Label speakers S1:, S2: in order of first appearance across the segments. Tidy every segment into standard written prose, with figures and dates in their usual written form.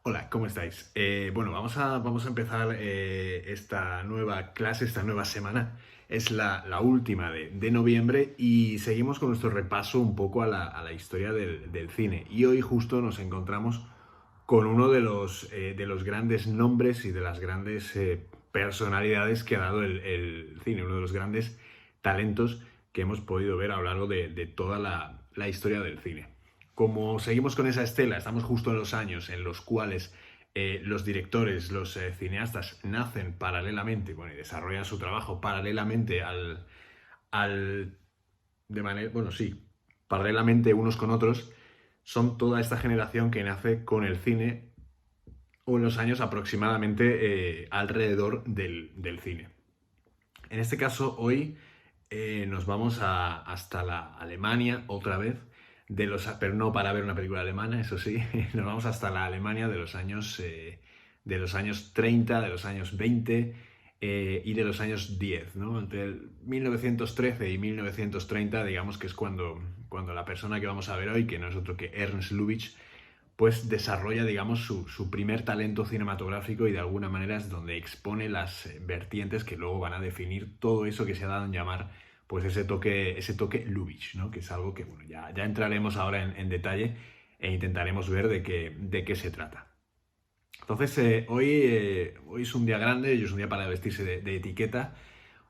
S1: Hola, ¿cómo estáis? Bueno, vamos a empezar esta nueva clase, esta nueva semana. Es la última de noviembre y seguimos con nuestro repaso un poco a la historia del cine. Y hoy justo nos encontramos con uno de los grandes nombres y de las grandes personalidades que ha dado el cine, uno de los grandes talentos que hemos podido ver a lo largo de toda la historia del cine. Como seguimos con esa estela, estamos justo en los años en los cuales los directores, los cineastas nacen paralelamente, bueno, y desarrollan su trabajo paralelamente al de manera, bueno, sí, paralelamente unos con otros, son toda esta generación que nace con el cine o en los años aproximadamente alrededor del cine. En este caso, hoy nos vamos hasta la Alemania otra vez, pero no para ver una película alemana, eso sí, nos vamos hasta la Alemania de los años 30, de los años 20 y de los años 10, ¿no? Entre el 1913 y 1930, digamos que es cuando la persona que vamos a ver hoy, que no es otro que Ernst Lubitsch, pues desarrolla, digamos, su primer talento cinematográfico y de alguna manera es donde expone las vertientes que luego van a definir todo eso que se ha dado en llamar pues ese toque Lubitsch, ¿no? Que es algo que, bueno, ya entraremos ahora en detalle e intentaremos ver de qué se trata. Entonces, hoy es un día grande y es un día para vestirse de etiqueta.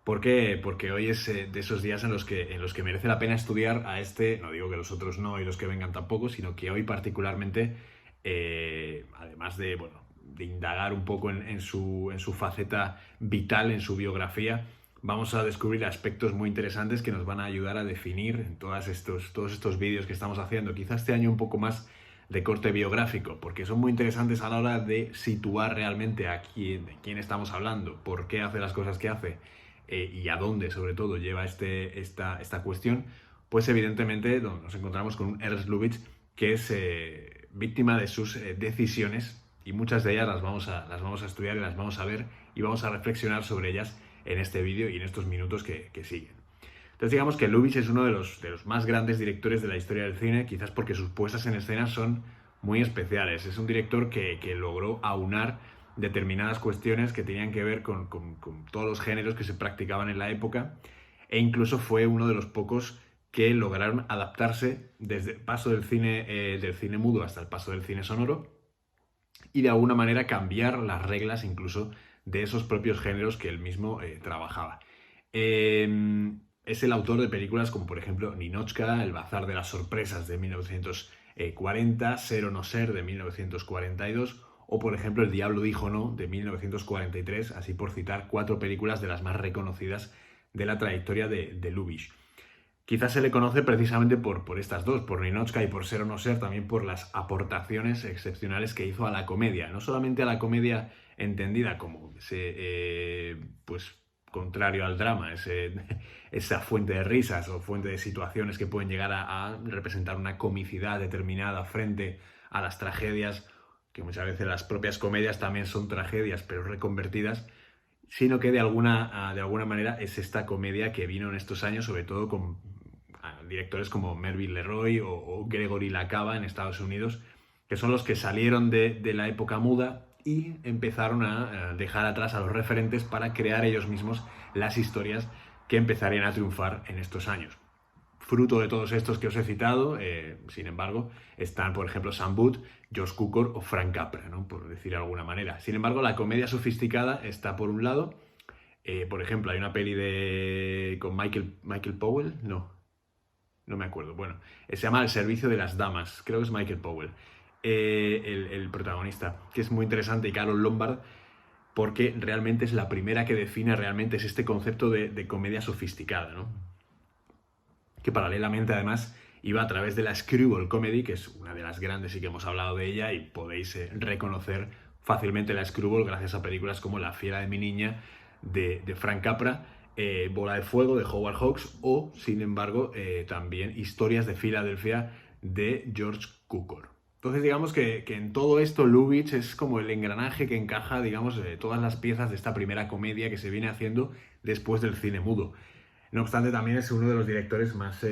S1: ¿Por qué? Porque hoy es de esos días en los que merece la pena estudiar a este, no digo que los otros no y los que vengan tampoco, sino que hoy particularmente, además de, bueno, de indagar un poco en su faceta vital, en su biografía, vamos a descubrir aspectos muy interesantes que nos van a ayudar a definir en todos estos vídeos que estamos haciendo. Quizás este año un poco más de corte biográfico, porque son muy interesantes a la hora de situar realmente de quién estamos hablando, por qué hace las cosas que hace y a dónde, sobre todo, lleva esta cuestión, pues evidentemente nos encontramos con un Ernst Lubitsch que es víctima de sus decisiones y muchas de ellas las vamos a estudiar y las vamos a ver y vamos a reflexionar sobre ellas en este vídeo y en estos minutos que siguen. Entonces digamos que Lubitsch es uno de los más grandes directores de la historia del cine, quizás porque sus puestas en escena son muy especiales. Es un director que logró aunar determinadas cuestiones que tenían que ver con todos los géneros que se practicaban en la época e incluso fue uno de los pocos que lograron adaptarse desde el paso del cine mudo hasta el paso del cine sonoro y de alguna manera cambiar las reglas incluso de esos propios géneros que él mismo trabajaba. Es el autor de películas como por ejemplo Ninotchka, El bazar de las sorpresas de 1940, Ser o no ser de 1942 o por ejemplo El diablo dijo no de 1943, así por citar 4 películas de las más reconocidas de la trayectoria de Lubitsch. Quizás se le conoce precisamente por estas dos, por Ninotchka y por Ser o no ser, también por las aportaciones excepcionales que hizo a la comedia. No solamente a la comedia entendida como pues, contrario al drama, esa fuente de risas o fuente de situaciones que pueden llegar a representar una comicidad determinada frente a las tragedias, que muchas veces las propias comedias también son tragedias, pero reconvertidas, sino que de alguna manera es esta comedia que vino en estos años, sobre todo con directores como Melville Leroy o Gregory LaCava en Estados Unidos, que son los que salieron de la época muda y empezaron a dejar atrás a los referentes para crear ellos mismos las historias que empezarían a triunfar en estos años. Fruto de todos estos que os he citado, sin embargo, están, por ejemplo, Sam Wood, Josh Cukor o Frank Capra, ¿no? Por decir de alguna manera. Sin embargo, la comedia sofisticada está por un lado. Por ejemplo, hay una peli con Michael Powell, no me acuerdo. Bueno, se llama El servicio de las damas, creo que es Michael Powell, el protagonista, que es muy interesante, y Carol Lombard, porque realmente es la primera que define realmente es este concepto de comedia sofisticada, ¿no? Que paralelamente además iba a través de la screwball comedy, que es una de las grandes y que hemos hablado de ella y podéis reconocer fácilmente la screwball gracias a películas como La fiera de mi niña de Frank Capra, Bola de fuego de Howard Hawks o, sin embargo, también Historias de Filadelfia de George Cukor. Entonces digamos que en todo esto Lubitsch es como el engranaje que encaja, digamos, todas las piezas de esta primera comedia que se viene haciendo después del cine mudo. No obstante, también es uno de los directores más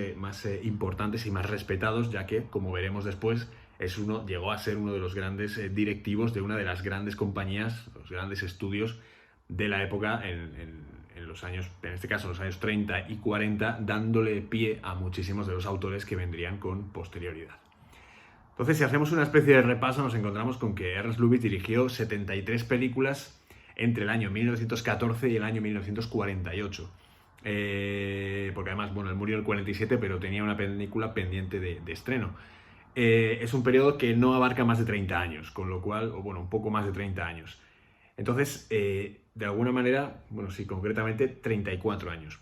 S1: importantes y más respetados, ya que, como veremos después, llegó a ser uno de los grandes directivos de una de las grandes compañías, los grandes estudios de la época en los años, en este caso los años 30 y 40, dándole pie a muchísimos de los autores que vendrían con posterioridad. Entonces, si hacemos una especie de repaso, nos encontramos con que Ernst Lubitsch dirigió 73 películas entre el año 1914 y el año 1948. Porque además, bueno, él murió en el 47, pero tenía una película pendiente de estreno. Es un periodo que no abarca más de 30 años, con lo cual, o bueno, un poco más de 30 años. Entonces, de alguna manera, bueno, sí, concretamente 34 años.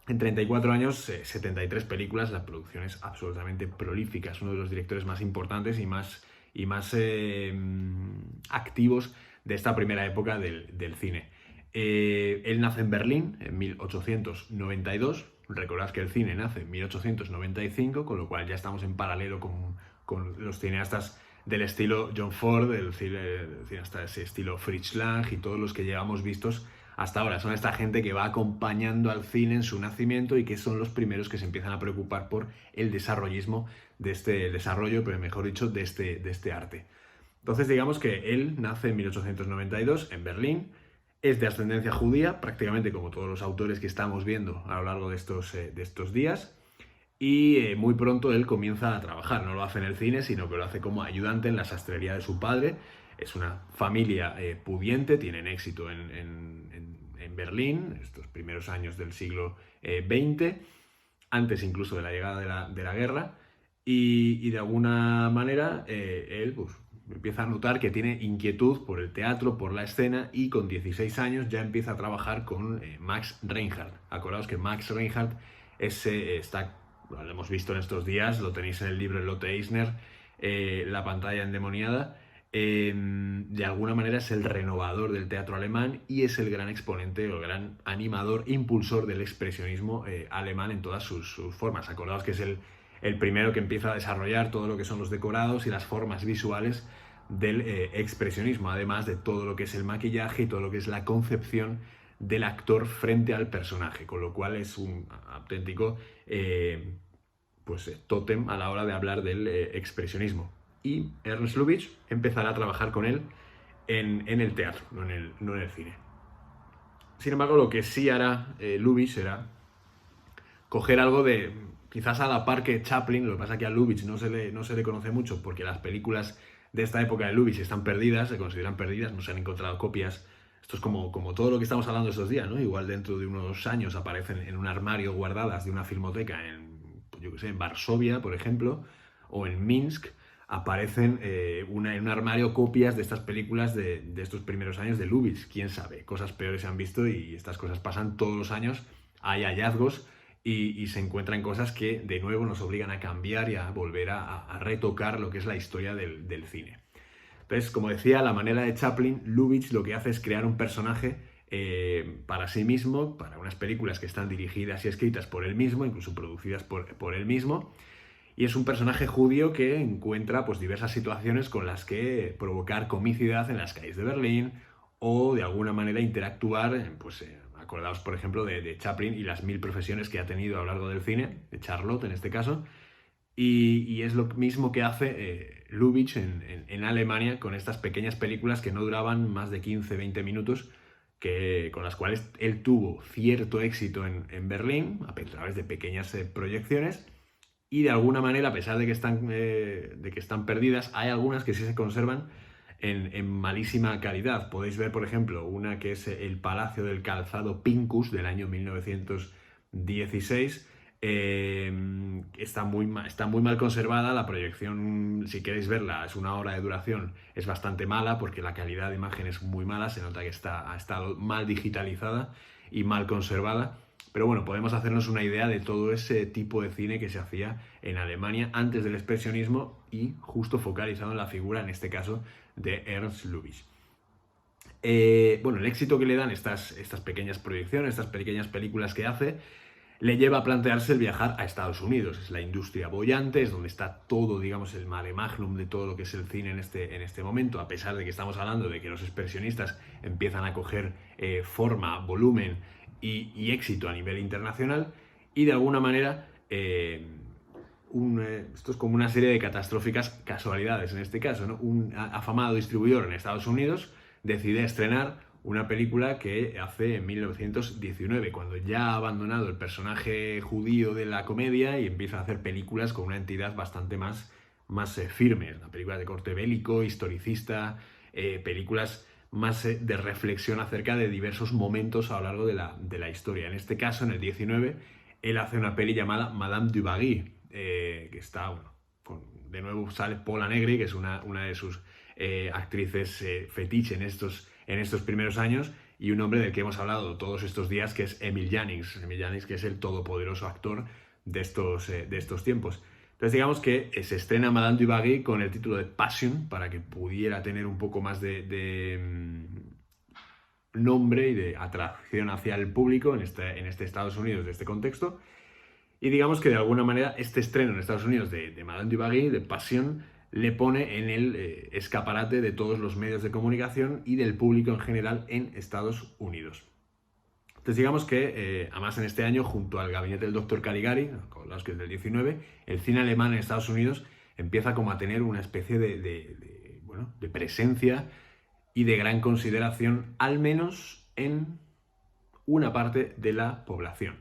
S1: En 34 años, 73 películas, la producción es absolutamente prolífica. Es uno de los directores más importantes y más activos de esta primera época del cine. Él nace en Berlín en 1892. Recordad que el cine nace en 1895, con lo cual ya estamos en paralelo con los cineastas del estilo John Ford, el cineasta de ese estilo Fritz Lang y todos los que llevamos vistos hasta ahora. Son esta gente que va acompañando al cine en su nacimiento y que son los primeros que se empiezan a preocupar por el desarrollismo de este desarrollo, pero mejor dicho, de este arte. Entonces digamos que él nace en 1892 en Berlín, es de ascendencia judía, prácticamente como todos los autores que estamos viendo a lo largo de estos días, y muy pronto él comienza a trabajar. No lo hace en el cine, sino que lo hace como ayudante en la sastrería de su padre. Es una familia pudiente, tienen éxito en Berlín, estos primeros años del siglo XX, antes incluso de la llegada de la guerra, y de alguna manera él pues, empieza a notar que tiene inquietud por el teatro, por la escena, y con 16 años ya empieza a trabajar con Max Reinhardt. Acordaos que Max Reinhardt lo hemos visto en estos días, lo tenéis en el libro de Lotte Eisner, La pantalla endemoniada. De alguna manera es el renovador del teatro alemán y es el gran exponente o el gran animador, impulsor del expresionismo alemán en todas sus formas. Acordaos que es el primero que empieza a desarrollar todo lo que son los decorados y las formas visuales del expresionismo, además de todo lo que es el maquillaje y todo lo que es la concepción del actor frente al personaje, con lo cual es un auténtico tótem a la hora de hablar del expresionismo. Y Ernst Lubitsch empezará a trabajar con él en el teatro, no en el cine. Sin embargo, lo que sí hará Lubitsch será coger algo de, quizás a la par que Chaplin. Lo que pasa es que a Lubitsch no se le conoce mucho porque las películas de esta época de Lubitsch están perdidas, se consideran perdidas, no se han encontrado copias. Esto es como todo lo que estamos hablando estos días, ¿no? Igual dentro de unos años aparecen en un armario guardadas de una filmoteca en Varsovia, por ejemplo, o en Minsk, aparecen en un armario copias de estas películas de estos primeros años de Lubitsch. Quién sabe, cosas peores se han visto y estas cosas pasan todos los años. Hay hallazgos y se encuentran cosas que de nuevo nos obligan a cambiar y a volver a retocar lo que es la historia del cine. Entonces, como decía, la manera de Chaplin, Lubitsch lo que hace es crear un personaje para sí mismo, para unas películas que están dirigidas y escritas por él mismo, incluso producidas por él mismo. Y es un personaje judío que encuentra pues, diversas situaciones con las que provocar comicidad en las calles de Berlín o de alguna manera interactuar. Acordaos, por ejemplo, de Chaplin y las 1000 profesiones que ha tenido a lo largo del cine, de Charlotte en este caso. Y es lo mismo que hace Lubitsch en Alemania con estas pequeñas películas que no duraban más de 15-20 minutos, con las cuales él tuvo cierto éxito en Berlín a través de pequeñas proyecciones. Y de alguna manera, a pesar de que están perdidas, hay algunas que sí se conservan en malísima calidad. Podéis ver, por ejemplo, una que es el Palacio del Calzado Pincus del año 1916. Está muy mal conservada. La proyección, si queréis verla, es 1 hora de duración, es bastante mala porque la calidad de imagen es muy mala. Se nota que ha estado mal digitalizada y mal conservada. Pero bueno, podemos hacernos una idea de todo ese tipo de cine que se hacía en Alemania antes del expresionismo y justo focalizado en la figura, en este caso, de Ernst Lubitsch. El éxito que le dan estas pequeñas proyecciones, estas pequeñas películas que hace, le lleva a plantearse el viajar a Estados Unidos. Es la industria boyante, es donde está todo, digamos, el mare magnum de todo lo que es el cine en este momento, a pesar de que estamos hablando de que los expresionistas empiezan a coger forma, volumen y éxito a nivel internacional, y de alguna manera esto es como una serie de catastróficas casualidades en este caso, ¿no? Un afamado distribuidor en Estados Unidos decide estrenar una película que hace en 1919, cuando ya ha abandonado el personaje judío de la comedia y empieza a hacer películas con una entidad bastante más firme. Una película de corte bélico, historicista, películas más de reflexión acerca de diversos momentos a lo largo de la historia. En este caso, en el 19, él hace una peli llamada Madame du Barry, que está, bueno, de nuevo sale Paula Negri, que es una de sus actrices fetiche en estos primeros años, y un hombre del que hemos hablado todos estos días, que es Emil Jannings. Emil Jannings, que es el todopoderoso actor de estos tiempos. Entonces digamos que se estrena Madame du Barry con el título de Passion, para que pudiera tener un poco más de nombre y de atracción hacia el público en este Estados Unidos, de este contexto. Y digamos que de alguna manera este estreno en Estados Unidos de Madame du Barry, de Passion, le pone en el escaparate de todos los medios de comunicación y del público en general en Estados Unidos. Entonces digamos que, además en este año, junto al gabinete del Dr. Caligari, con los que es del 19, el cine alemán en Estados Unidos empieza como a tener una especie de presencia y de gran consideración, al menos en una parte de la población.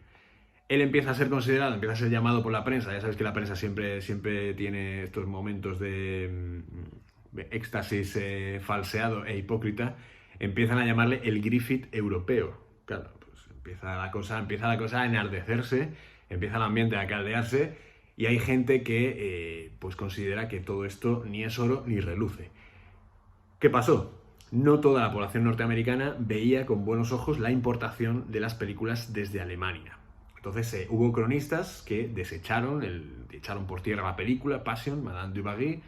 S1: Él empieza a ser considerado, empieza a ser llamado por la prensa. Ya sabes que la prensa siempre tiene estos momentos de éxtasis falseado e hipócrita. Empiezan a llamarle el Griffith europeo. Claro, pues empieza la cosa a enardecerse, empieza el ambiente a caldearse, y hay gente que pues considera que todo esto ni es oro ni reluce. ¿Qué pasó? No toda la población norteamericana veía con buenos ojos la importación de las películas desde Alemania. Entonces hubo cronistas que echaron por tierra la película Passion, Madame du Barry,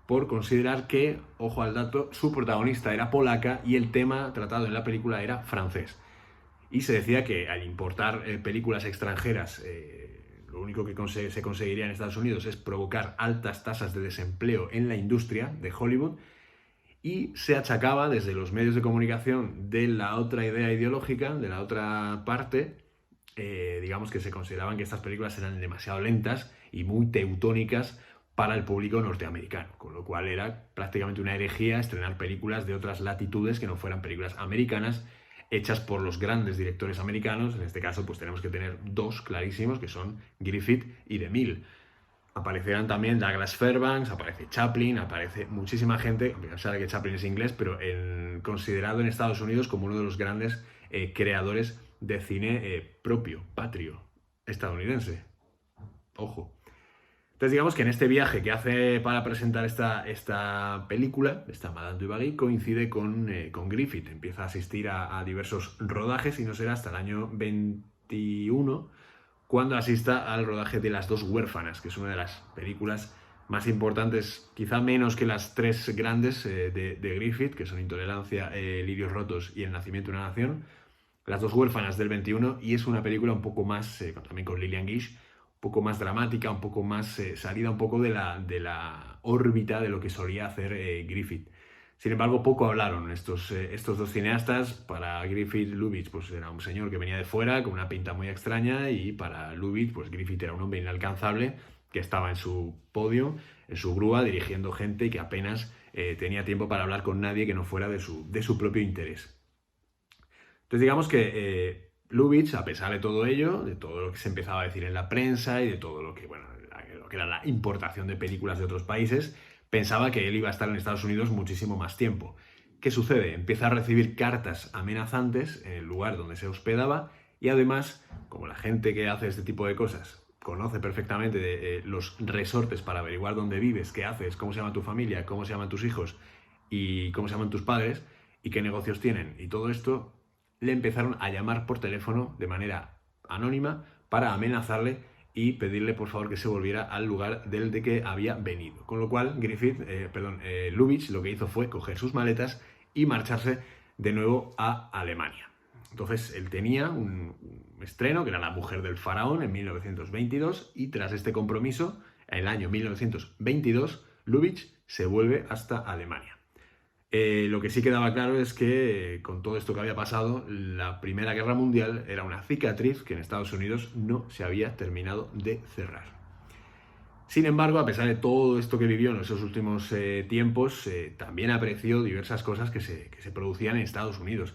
S1: por considerar que, ojo al dato, su protagonista era polaca y el tema tratado en la película era francés. Y se decía que al importar películas extranjeras, lo único que se conseguiría en Estados Unidos es provocar altas tasas de desempleo en la industria de Hollywood, y se achacaba desde los medios de comunicación de la otra idea ideológica, de la otra parte, digamos que se consideraban que estas películas eran demasiado lentas y muy teutónicas para el público norteamericano, con lo cual era prácticamente una herejía estrenar películas de otras latitudes que no fueran películas americanas, hechas por los grandes directores americanos. En este caso pues tenemos que tener dos clarísimos, que son Griffith y DeMille. Aparecerán también Douglas Fairbanks, aparece Chaplin, aparece muchísima gente, a pesar de que Chaplin es inglés, pero considerado en Estados Unidos como uno de los grandes creadores de cine propio, patrio, estadounidense. Ojo. Entonces digamos que en este viaje que hace para presentar esta película, esta Madame du Barry, coincide con Griffith. Empieza a asistir a diversos rodajes y no será hasta el año 21 cuando asista al rodaje de Las dos huérfanas, que es una de las películas más importantes, quizá menos que las tres grandes de Griffith, que son Intolerancia, Lirios rotos y El nacimiento de una nación. Las dos huérfanas del 21, y es una película un poco más, también con Lillian Gish, un poco más dramática, un poco más salida un poco de la órbita de lo que solía hacer Griffith. Sin embargo, poco hablaron estos dos cineastas. Para Griffith, Lubitsch pues era un señor que venía de fuera, con una pinta muy extraña, y para Lubitsch, pues Griffith era un hombre inalcanzable, que estaba en su podio, en su grúa, dirigiendo gente, y que apenas tenía tiempo para hablar con nadie que no fuera de su propio interés. Entonces digamos que Lubitsch, a pesar de todo ello, de todo lo que se empezaba a decir en la prensa y de todo lo que era la importación de películas de otros países, pensaba que él iba a estar en Estados Unidos muchísimo más tiempo. ¿Qué sucede? Empieza a recibir cartas amenazantes en el lugar donde se hospedaba, y además, como la gente que hace este tipo de cosas conoce perfectamente los resortes para averiguar dónde vives, qué haces, cómo se llama tu familia, cómo se llaman tus hijos y cómo se llaman tus padres y qué negocios tienen y todo esto, le empezaron a llamar por teléfono de manera anónima para amenazarle y pedirle por favor que se volviera al lugar del de que había venido. Con lo cual Lubitsch lo que hizo fue coger sus maletas y marcharse de nuevo a Alemania. Entonces él tenía un estreno que era La mujer del faraón en 1922, y tras este compromiso, en el año 1922, Lubitsch se vuelve hasta Alemania. Lo que sí quedaba claro es que con todo esto que había pasado, la Primera Guerra Mundial era una cicatriz que en Estados Unidos no se había terminado de cerrar. Sin embargo, a pesar de todo esto que vivió en esos últimos tiempos, también apreció diversas cosas que se producían en Estados Unidos.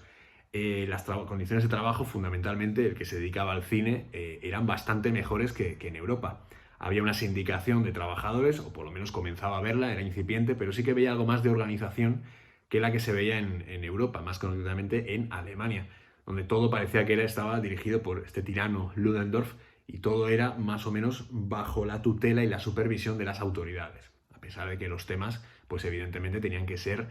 S1: Las condiciones de trabajo, fundamentalmente el que se dedicaba al cine, eran bastante mejores que en Europa. Había una sindicación de trabajadores, o por lo menos comenzaba a verla, era incipiente, pero sí que veía algo más de organización que la que se veía en Europa, más concretamente en Alemania, donde todo parecía que estaba dirigido por este tirano Ludendorff, y todo era más o menos bajo la tutela y la supervisión de las autoridades, a pesar de que los temas, pues evidentemente tenían que ser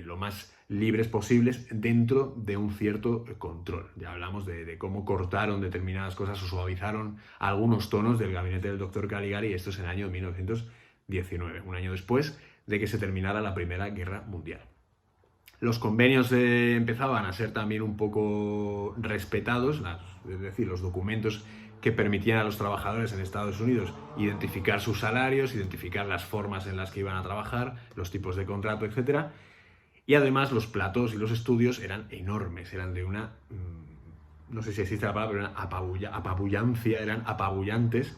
S1: lo más libres posibles dentro de un cierto control. Ya hablamos de cómo cortaron determinadas cosas o suavizaron algunos tonos del gabinete del doctor Caligari, y esto es en el año 1919, un año después de que se terminara la Primera Guerra Mundial. Los convenios empezaban a ser también un poco respetados, es decir, los documentos que permitían a los trabajadores en Estados Unidos identificar sus salarios, identificar las formas en las que iban a trabajar, los tipos de contrato, etc. Y además los platos y los estudios eran enormes, eran de una, no sé si existe la palabra, pero una apabullancia, eran apabullantes,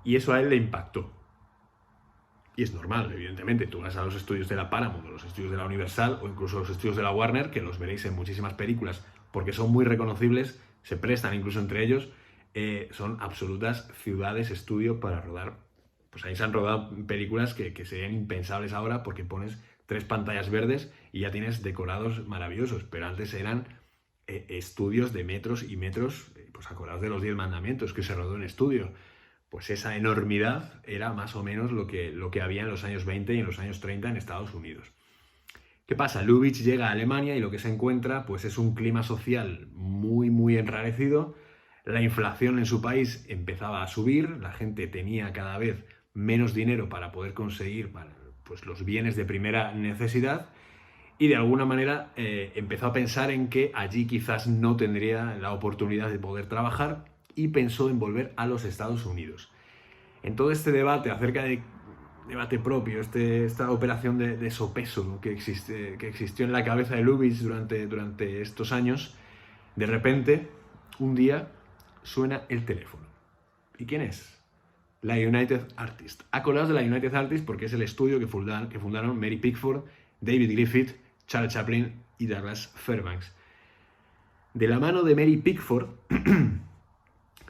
S1: y eso a él le impactó. Y es normal, evidentemente, tú vas a los estudios de la Paramount, los estudios de la Universal o incluso los estudios de la Warner, que los veréis en muchísimas películas porque son muy reconocibles, se prestan incluso entre ellos, son absolutas ciudades estudio para rodar. Pues ahí se han rodado películas que serían impensables ahora porque pones 3 pantallas verdes y ya tienes decorados maravillosos, pero antes eran estudios de metros y metros, pues acordaos de los 10 mandamientos que se rodó en estudio. Pues esa enormidad era más o menos lo que había en los años 20 y en los años 30 en Estados Unidos. ¿Qué pasa? Lubitsch llega a Alemania y lo que se encuentra pues es un clima social muy, muy enrarecido. La inflación en su país empezaba a subir, la gente tenía cada vez menos dinero para poder conseguir pues, los bienes de primera necesidad, y de alguna manera empezó a pensar en que allí quizás no tendría la oportunidad de poder trabajar, y pensó en volver a los Estados Unidos. En todo este debate acerca de debate propio, esta operación de sopeso, ¿no?, que existió en la cabeza de Lubitsch durante estos años, de repente, un día, suena el teléfono. ¿Y quién es? La United Artists. Acordaos de la United Artists porque es el estudio que fundaron Mary Pickford, David Griffith, Charles Chaplin y Douglas Fairbanks. De la mano de Mary Pickford,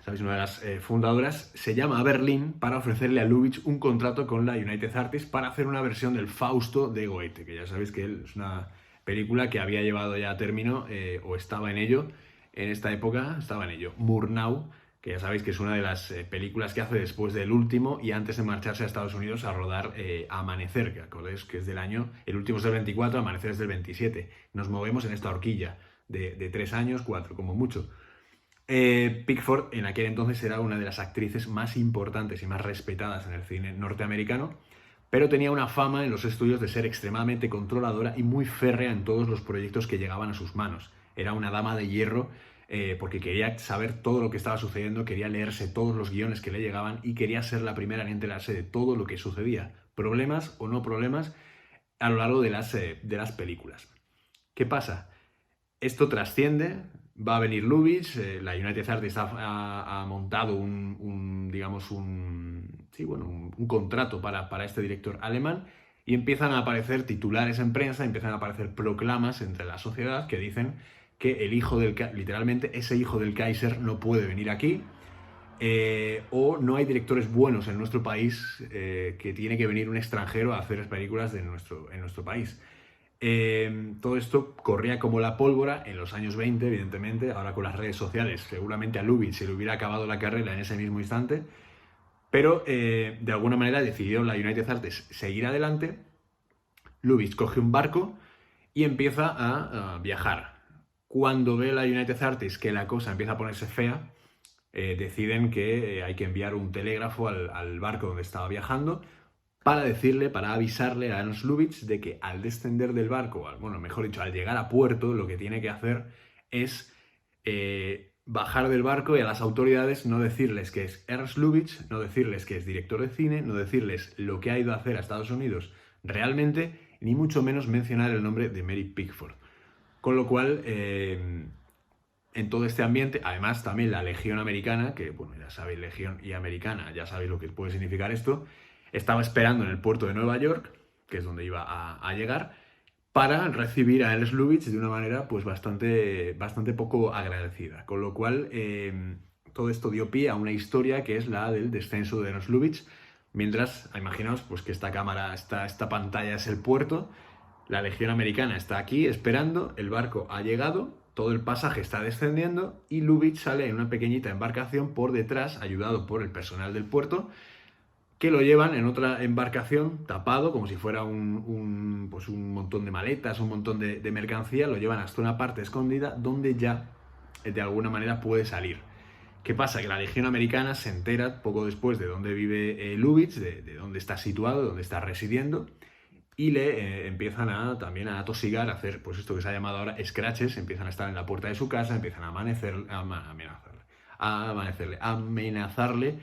S1: ¿sabéis? Una de las fundadoras, se llama a Berlín para ofrecerle a Lubitsch un contrato con la United Artists para hacer una versión del Fausto de Goethe, que ya sabéis que es una película que había llevado ya a término, o estaba en ello, en esta época estaba en ello, Murnau, que ya sabéis que es una de las películas que hace después del último y antes de marcharse a Estados Unidos a rodar Amanecer, que acordáis que es del año, el último es del 24, Amanecer es del 27. Nos movemos en esta horquilla de 3 años, 4 como mucho. Pickford en aquel entonces era una de las actrices más importantes y más respetadas en el cine norteamericano, pero tenía una fama en los estudios de ser extremadamente controladora y muy férrea en todos los proyectos que llegaban a sus manos. Era una dama de hierro, porque quería saber todo lo que estaba sucediendo, quería leerse todos los guiones que le llegaban y quería ser la primera en enterarse de todo lo que sucedía, problemas o no problemas, a lo largo de las películas. ¿Qué pasa? Esto trasciende, va a venir Lubitsch, la United Artists ha montado un contrato para este director alemán, y empiezan a aparecer titulares en prensa, empiezan a aparecer proclamas entre la sociedad que dicen que literalmente ese hijo del Kaiser no puede venir aquí, o no hay directores buenos en nuestro país, que tiene que venir un extranjero a hacer películas en nuestro país. Todo esto corría como la pólvora en los años 20, evidentemente. Ahora con las redes sociales seguramente a Lubitsch se le hubiera acabado la carrera en ese mismo instante, pero de alguna manera decidió la United Artists seguir adelante. Lubitsch coge un barco y empieza a viajar. Cuando ve la United Artists que la cosa empieza a ponerse fea, deciden que hay que enviar un telégrafo al barco donde estaba viajando para avisarle a Ernst Lubitsch de que al descender del barco, mejor dicho, al llegar a puerto, lo que tiene que hacer es bajar del barco y a las autoridades no decirles que es Ernst Lubitsch, no decirles que es director de cine, no decirles lo que ha ido a hacer a Estados Unidos realmente, ni mucho menos mencionar el nombre de Mary Pickford. Con lo cual, en todo este ambiente, además también la Legión Americana, que ya sabéis, Legión y Americana, ya sabéis lo que puede significar esto, estaba esperando en el puerto de Nueva York, que es donde iba a llegar, para recibir a Ernst Lubitsch de una manera pues bastante poco agradecida. Con lo cual, todo esto dio pie a una historia que es la del descenso de Ernst Lubitsch, mientras, imaginaos pues, que esta pantalla es el puerto, la Legión Americana está aquí esperando, el barco ha llegado, todo el pasaje está descendiendo y Lubitsch sale en una pequeñita embarcación por detrás, ayudado por el personal del puerto, que lo llevan en otra embarcación tapado, como si fuera pues un montón de maletas, un montón de mercancía, lo llevan hasta una parte escondida donde ya de alguna manera puede salir. ¿Qué pasa? Que la Legión Americana se entera poco después de dónde vive Lubitsch, de dónde está situado, de dónde está residiendo, y le empiezan también a atosigar, a hacer pues esto que se ha llamado ahora scratches, empiezan a estar en la puerta de su casa, empiezan a amenazarle,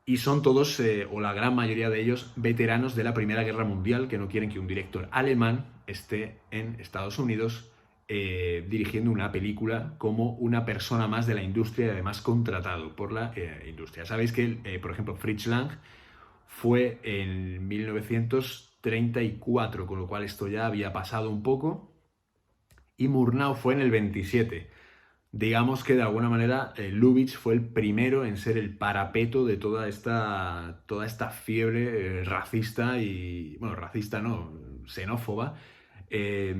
S1: y son todos, o la gran mayoría de ellos, veteranos de la Primera Guerra Mundial, que no quieren que un director alemán esté en Estados Unidos dirigiendo una película como una persona más de la industria y además contratado por la industria. Sabéis que, por ejemplo, Fritz Lang fue en 1934, con lo cual esto ya había pasado un poco, y Murnau fue en el 27. Digamos que de alguna manera Lubitsch fue el primero en ser el parapeto de toda esta fiebre racista y, bueno, racista no, xenófoba, eh,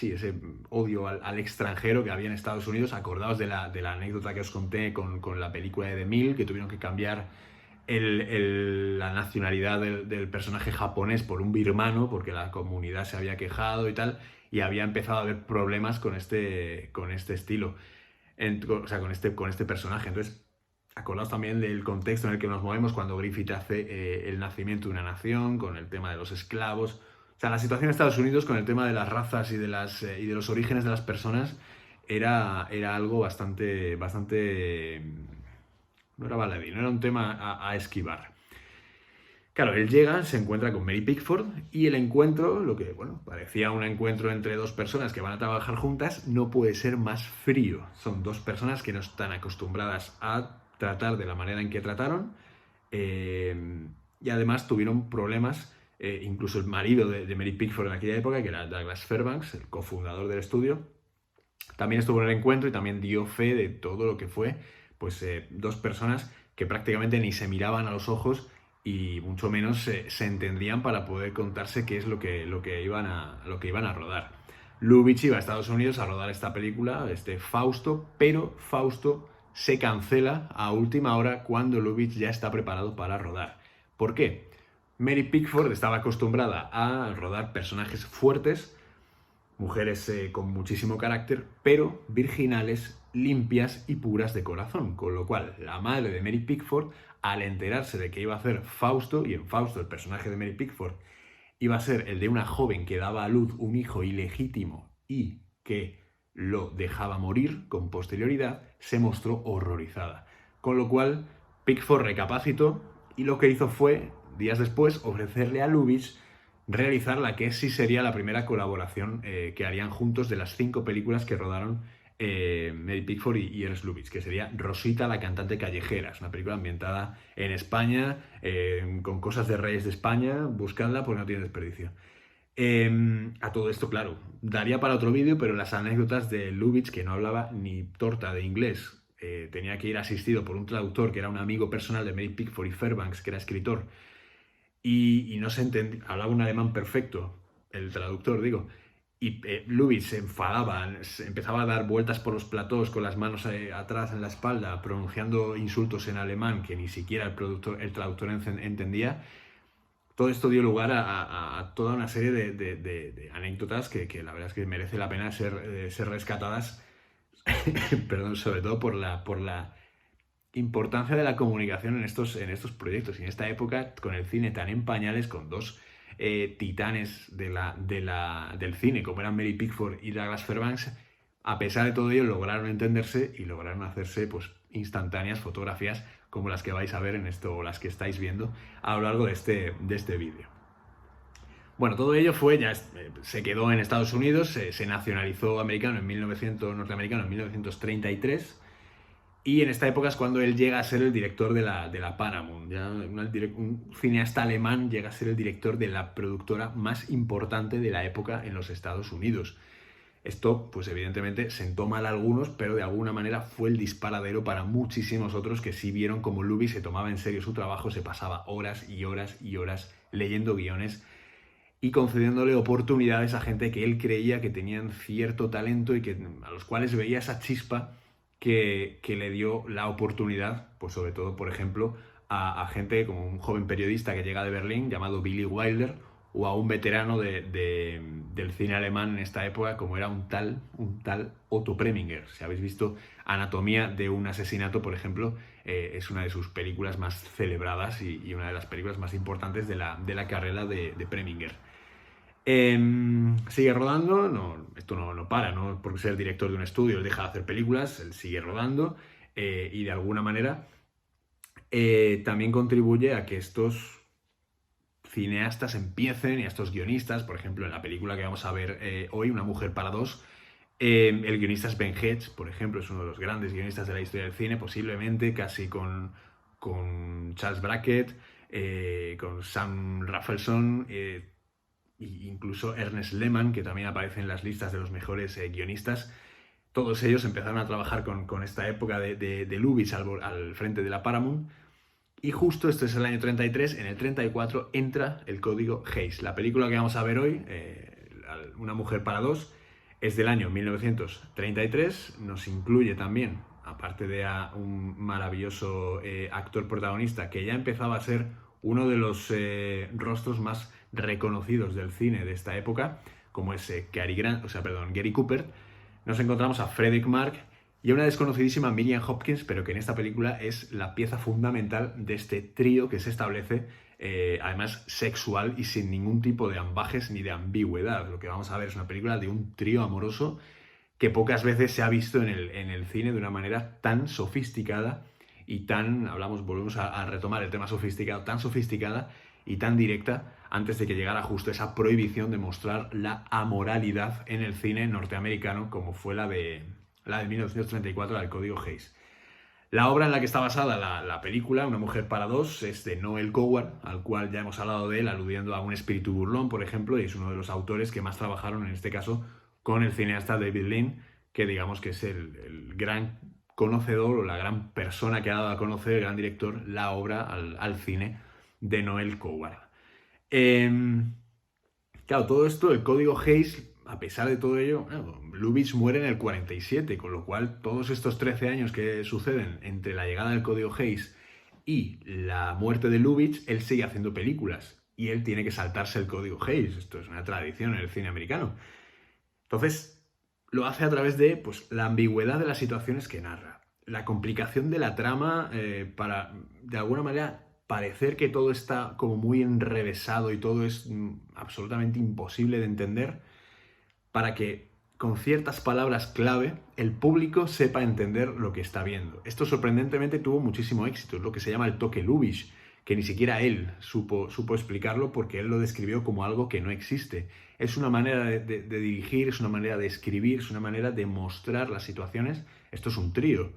S1: ese odio al extranjero que había en Estados Unidos. Acordaos de la anécdota que os conté con la película de The Mill, que tuvieron que cambiar la nacionalidad del personaje japonés por un birmano, porque la comunidad se había quejado y tal, y había empezado a haber problemas con este estilo, o sea, con este personaje. Entonces, acordaos también del contexto en el que nos movemos cuando Griffith hace el nacimiento de una nación, con el tema de los esclavos. O sea, la situación en Estados Unidos con el tema de las razas y de los orígenes de las personas era algo bastante no era baladí, no era un tema a esquivar. Claro, él llega, se encuentra con Mary Pickford y el encuentro, lo que bueno, parecía un encuentro entre dos personas que van a trabajar juntas, no puede ser más frío. Son dos personas que no están acostumbradas a tratar de la manera en que trataron, y además tuvieron problemas. Incluso el marido de Mary Pickford en aquella época, que era Douglas Fairbanks, el cofundador del estudio, también estuvo en el encuentro y también dio fe de todo lo que fue, pues dos personas que prácticamente ni se miraban a los ojos y mucho menos se entendían para poder contarse qué es lo que iban a rodar. Lubitsch iba a Estados Unidos a rodar esta película, Fausto, pero Fausto se cancela a última hora cuando Lubitsch ya está preparado para rodar. ¿Por qué? Mary Pickford estaba acostumbrada a rodar personajes fuertes, mujeres con muchísimo carácter, pero virginales, limpias y puras de corazón. Con lo cual, la madre de Mary Pickford, al enterarse de que iba a hacer Fausto, y en Fausto el personaje de Mary Pickford iba a ser el de una joven que daba a luz un hijo ilegítimo y que lo dejaba morir con posterioridad, se mostró horrorizada. Con lo cual, Pickford recapacitó y lo que hizo fue, días después, ofrecerle a Lubitsch realizar la que sí sería la primera colaboración que harían juntos de las 5 películas que rodaron Mary Pickford y Ernst Lubitsch, que sería Rosita, la cantante callejera. Es una película ambientada en España, con cosas de reyes de España. Buscadla porque no tiene desperdicio. A todo esto, claro, daría para otro vídeo, pero las anécdotas de Lubitsch, que no hablaba ni torta de inglés, tenía que ir asistido por un traductor que era un amigo personal de Mary Pickford y Fairbanks, que era escritor, y no se entendía, hablaba un alemán perfecto, el traductor, digo, y Lubitsch se enfadaba, empezaba a dar vueltas por los platós con las manos atrás en la espalda, pronunciando insultos en alemán que ni siquiera el traductor entendía. Todo esto dio lugar a toda una serie de anécdotas que la verdad es que merece la pena ser rescatadas, perdón, sobre todo por la importancia de la comunicación en estos proyectos. Y en esta época, con el cine tan en pañales, con dos titanes del cine, como eran Mary Pickford y Douglas Fairbanks, a pesar de todo ello lograron entenderse y lograron hacerse pues instantáneas fotografías como las que vais a ver en esto, o las que estáis viendo a lo largo de este vídeo. Bueno, todo ello se quedó en Estados Unidos, se nacionalizó norteamericano en 1933, Y en esta época es cuando él llega a ser el director de la Paramount. Ya un cineasta alemán llega a ser el director de la productora más importante de la época en los Estados Unidos. Esto, pues evidentemente, sentó mal a algunos, pero de alguna manera fue el disparadero para muchísimos otros que sí vieron como Lubitsch se tomaba en serio su trabajo, se pasaba horas y horas y horas leyendo guiones y concediéndole oportunidades a gente que él creía que tenían cierto talento y a los cuales veía esa chispa que le dio la oportunidad, pues sobre todo, por ejemplo, a gente como un joven periodista que llega de Berlín llamado Billy Wilder, o a un veterano del cine alemán en esta época, como era un tal Otto Preminger. Si habéis visto Anatomía de un asesinato, por ejemplo, es una de sus películas más celebradas y una de las películas más importantes de la carrera de Preminger. Sigue rodando, esto no para, no porque sea el director de un estudio, él deja de hacer películas, él sigue rodando y de alguna manera también contribuye a que estos cineastas empiecen y a estos guionistas, por ejemplo, en la película que vamos a ver hoy, Una mujer para dos, el guionista es Ben Hedges, por ejemplo, es uno de los grandes guionistas de la historia del cine, posiblemente casi con Charles Brackett, con Sam Raffleson, e incluso Ernest Lehman, que también aparece en las listas de los mejores guionistas. Todos ellos empezaron a trabajar con esta época de Lubitsch al frente de la Paramount. Y justo este es el año 33, en el 34 entra el código Hays. La película que vamos a ver hoy, Una mujer para dos, es del año 1933, nos incluye también, aparte de a un maravilloso actor protagonista que ya empezaba a ser uno de los rostros más reconocidos del cine de esta época, como es Gary Cooper. Nos encontramos a Fredric March y a una desconocidísima Miriam Hopkins, pero que en esta película es la pieza fundamental de este trío que se establece, además sexual y sin ningún tipo de ambajes ni de ambigüedad. Lo que vamos a ver es una película de un trío amoroso que pocas veces se ha visto en el cine de una manera tan sofisticada y volvemos a retomar el tema sofisticado, tan sofisticada y tan directa antes de que llegara justo esa prohibición de mostrar la amoralidad en el cine norteamericano como fue la de 1934, del Código Hays. La obra en la que está basada la película, Una mujer para dos, es de Noel Coward, al cual ya hemos hablado de él, aludiendo a Un espíritu burlón, por ejemplo, y es uno de los autores que más trabajaron, en este caso, con el cineasta David Lean, que digamos que es el gran conocedor o la gran persona que ha dado a conocer, el gran director, la obra al cine de Noel Coward. Claro, todo esto, el Código Hays, a pesar de todo ello, Lubitsch muere en el 47, con lo cual todos estos 13 años que suceden entre la llegada del Código Hays y la muerte de Lubitsch, él sigue haciendo películas y él tiene que saltarse el Código Hays. Esto es una tradición en el cine americano. Entonces, lo hace a través de la ambigüedad de las situaciones que narra, la complicación de la trama para, de alguna manera, parecer que todo está como muy enrevesado y todo es absolutamente imposible de entender, para que con ciertas palabras clave el público sepa entender lo que está viendo. Esto sorprendentemente tuvo muchísimo éxito, es lo que se llama el toque Lubitsch, que ni siquiera él supo explicarlo porque él lo describió como algo que no existe. Es una manera de dirigir, es una manera de escribir, es una manera de mostrar las situaciones. Esto es un trío,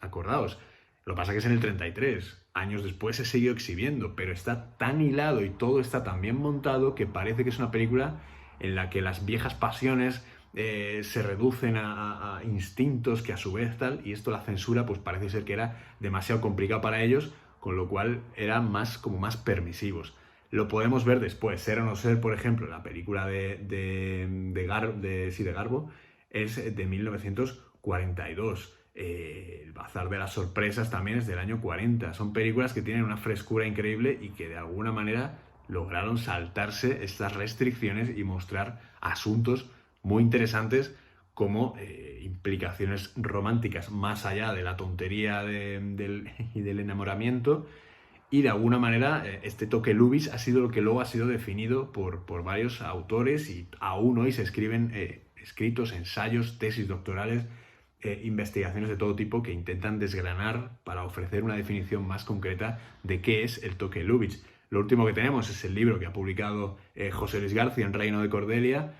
S1: acordaos. Lo que pasa es que es en el 33, años después se siguió exhibiendo, pero está tan hilado y todo está tan bien montado que parece que es una película en la que las viejas pasiones se reducen a instintos que a su vez tal, y esto la censura pues parece ser que era demasiado complicado para ellos, con lo cual eran más permisivos. Lo podemos ver después, Ser o no ser, por ejemplo, la película de Garbo es de 1942. El Bazar de las Sorpresas también es del año 40. Son películas que tienen una frescura increíble y que de alguna manera lograron saltarse estas restricciones y mostrar asuntos muy interesantes como implicaciones románticas más allá de la tontería y del enamoramiento. Y de alguna manera este toque Lubitsch ha sido lo que luego ha sido definido por varios autores y aún hoy se escriben escritos, ensayos, tesis doctorales, investigaciones de todo tipo que intentan desgranar para ofrecer una definición más concreta de qué es el toque Lubitsch. Lo último que tenemos es el libro que ha publicado José Luis García en Reino de Cordelia,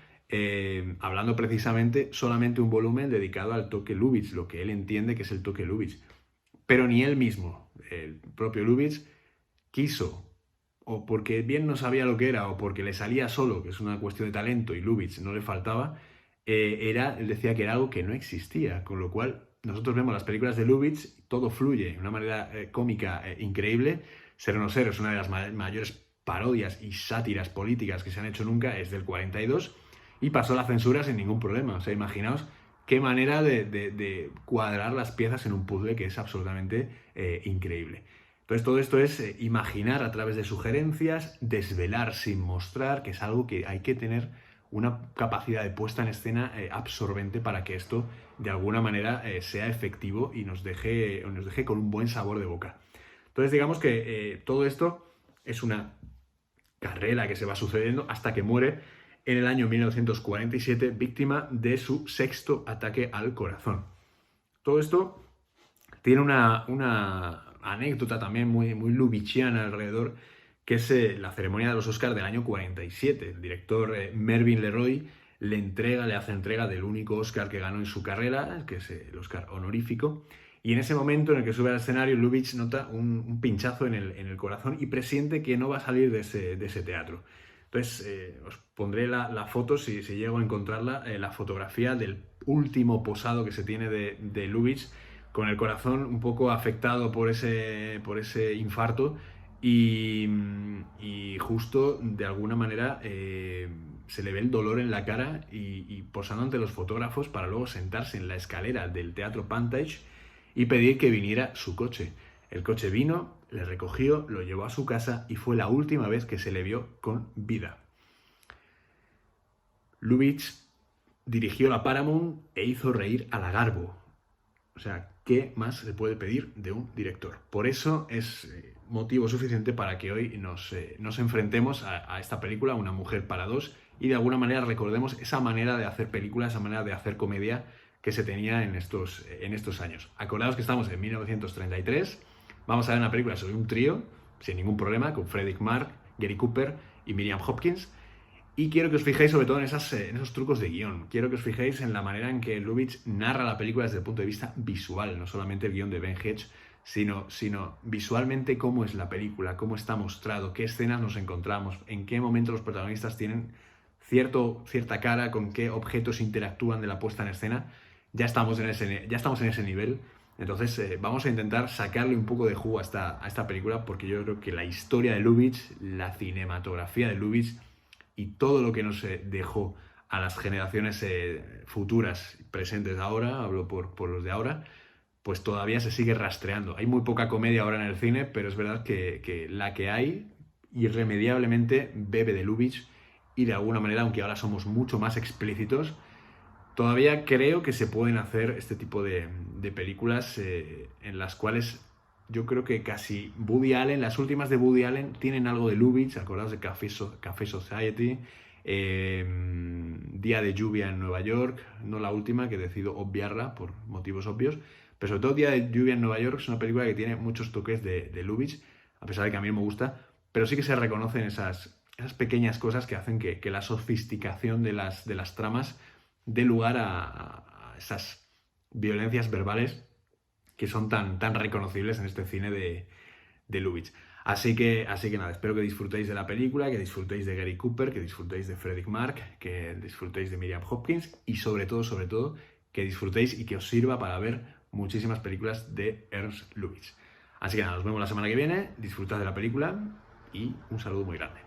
S1: hablando precisamente solamente un volumen dedicado al toque Lubitsch, lo que él entiende que es el toque Lubitsch. Pero ni él mismo, el propio Lubitsch, quiso, o porque bien no sabía lo que era, o porque le salía solo, que es una cuestión de talento, y Lubitsch no le faltaba, él decía que era algo que no existía, con lo cual nosotros vemos las películas de Lubitsch, todo fluye de una manera cómica increíble. Ser o no ser es una de las mayores parodias y sátiras políticas que se han hecho nunca, es del 42, y pasó la censura sin ningún problema. O sea, imaginaos qué manera de cuadrar las piezas en un puzzle que es absolutamente increíble. Entonces todo esto es imaginar a través de sugerencias, desvelar sin mostrar, que es algo que hay que tener una capacidad de puesta en escena absorbente para que esto de alguna manera sea efectivo y nos deje con un buen sabor de boca. Entonces digamos que todo esto es una carrera que se va sucediendo hasta que muere en el año 1947 víctima de su 6º ataque al corazón. Todo esto tiene una anécdota también muy lubitchiana alrededor, que es la ceremonia de los Oscars del año 47. El director Mervyn LeRoy le hace entrega del único Oscar que ganó en su carrera, que es el Oscar honorífico, y en ese momento en el que sube al escenario, Lubitsch nota un pinchazo en el corazón y presiente que no va a salir de ese teatro. Entonces, os pondré la foto, si llego a encontrarla, la fotografía del último posado que se tiene de Lubitsch, con el corazón un poco afectado por ese infarto y justo de alguna manera se le ve el dolor en la cara y posando ante los fotógrafos para luego sentarse en la escalera del Teatro Pantage y pedir que viniera su coche. El coche vino, le recogió, lo llevó a su casa y fue la última vez que se le vio con vida. Lubitsch dirigió la Paramount e hizo reír a la Garbo. O sea, ¿qué más se puede pedir de un director? Por eso es motivo suficiente para que hoy nos enfrentemos a esta película, Una mujer para dos, y de alguna manera recordemos esa manera de hacer películas, esa manera de hacer comedia que se tenía en estos años. Acordaos que estamos en 1933, vamos a ver una película sobre un trío, sin ningún problema, con Fredric March, Gary Cooper y Miriam Hopkins. Y quiero que os fijéis sobre todo en esos trucos de guión. Quiero que os fijéis en la manera en que Lubitsch narra la película desde el punto de vista visual, no solamente el guión de Ben Hedge, sino visualmente cómo es la película, cómo está mostrado, qué escenas nos encontramos, en qué momento los protagonistas tienen cierta cara, con qué objetos interactúan de la puesta en escena. Ya estamos en ese nivel. Entonces vamos a intentar sacarle un poco de jugo a esta película, porque yo creo que la historia de Lubitsch, la cinematografía de Lubitsch y todo lo que nos dejó a las generaciones futuras, presentes ahora, hablo por los de ahora, pues todavía se sigue rastreando. Hay muy poca comedia ahora en el cine, pero es verdad que la que hay irremediablemente bebe de Lubitsch y de alguna manera, aunque ahora somos mucho más explícitos, todavía creo que se pueden hacer este tipo de películas en las cuales yo creo que casi Woody Allen, las últimas de Woody Allen tienen algo de Lubitsch. Acordaos de Café Society, Día de lluvia en Nueva York, no la última, que decido obviarla por motivos obvios, pero sobre todo Día de lluvia en Nueva York es una película que tiene muchos toques de Lubitsch, a pesar de que a mí no me gusta, pero sí que se reconocen esas pequeñas cosas que hacen que la sofisticación de las tramas dé lugar a esas violencias verbales que son tan reconocibles en este cine de Lubitsch. Así que nada, espero que disfrutéis de la película, que disfrutéis de Gary Cooper, que disfrutéis de Fredric March, que disfrutéis de Miriam Hopkins y sobre todo, que disfrutéis y que os sirva para ver muchísimas películas de Ernst Lubitsch. Así que nada, nos vemos la semana que viene, disfrutad de la película y un saludo muy grande.